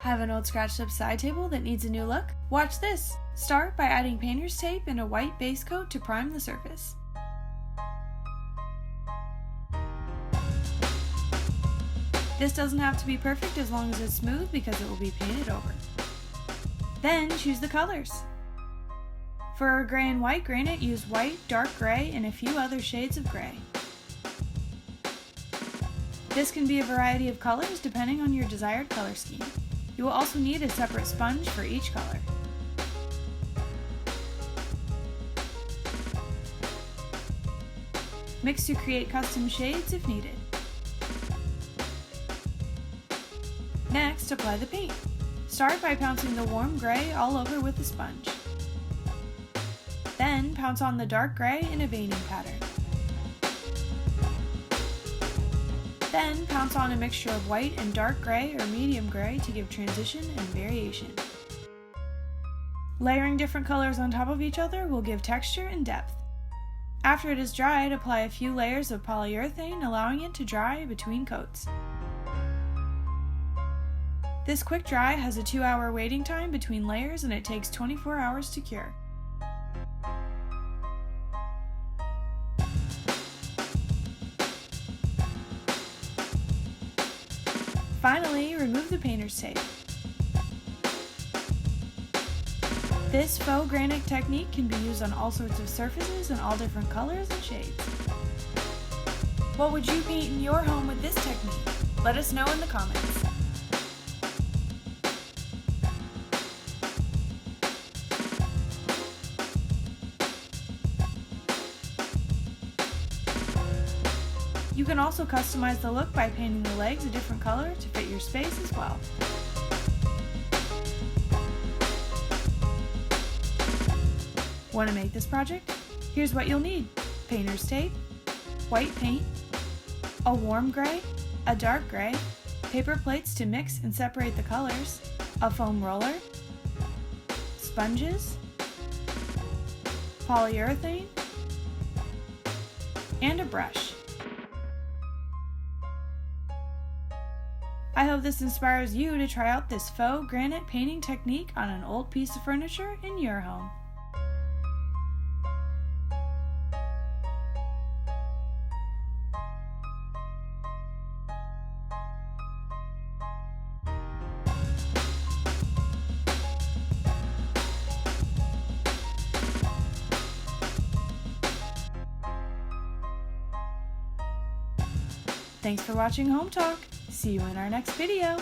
Have an old scratched up side table that needs a new look? Watch this! Start by adding painter's tape and a white base coat to prime the surface. This doesn't have to be perfect as long as it's smooth because it will be painted over. Then choose the colors. For gray and white granite, use white, dark gray, and a few other shades of gray. This can be a variety of colors depending on your desired color scheme. You will also need a separate sponge for each color. Mix to create custom shades if needed. Next, apply the paint. Start by pouncing the warm gray all over with a sponge. Then pounce on the dark gray in a veining pattern. Then pounce on a mixture of white and dark gray or medium gray to give transition and variation. Layering different colors on top of each other will give texture and depth. After it is dried, apply a few layers of polyurethane, allowing it to dry between coats. This quick dry has a 2-hour waiting time between layers and it takes 24 hours to cure. Finally, remove the painter's tape. This faux granite technique can be used on all sorts of surfaces in all different colors and shades. What would you paint in your home with this technique? Let us know in the comments. You can also customize the look by painting the legs a different color to fit your space as well. Want to make this project? Here's what you'll need: painter's tape, white paint, a warm gray, a dark gray, paper plates to mix and separate the colors, a foam roller, sponges, polyurethane, and a brush. I hope this inspires you to try out this faux granite painting technique on an old piece of furniture in your home. Thanks for watching Home Talk. See you in our next video.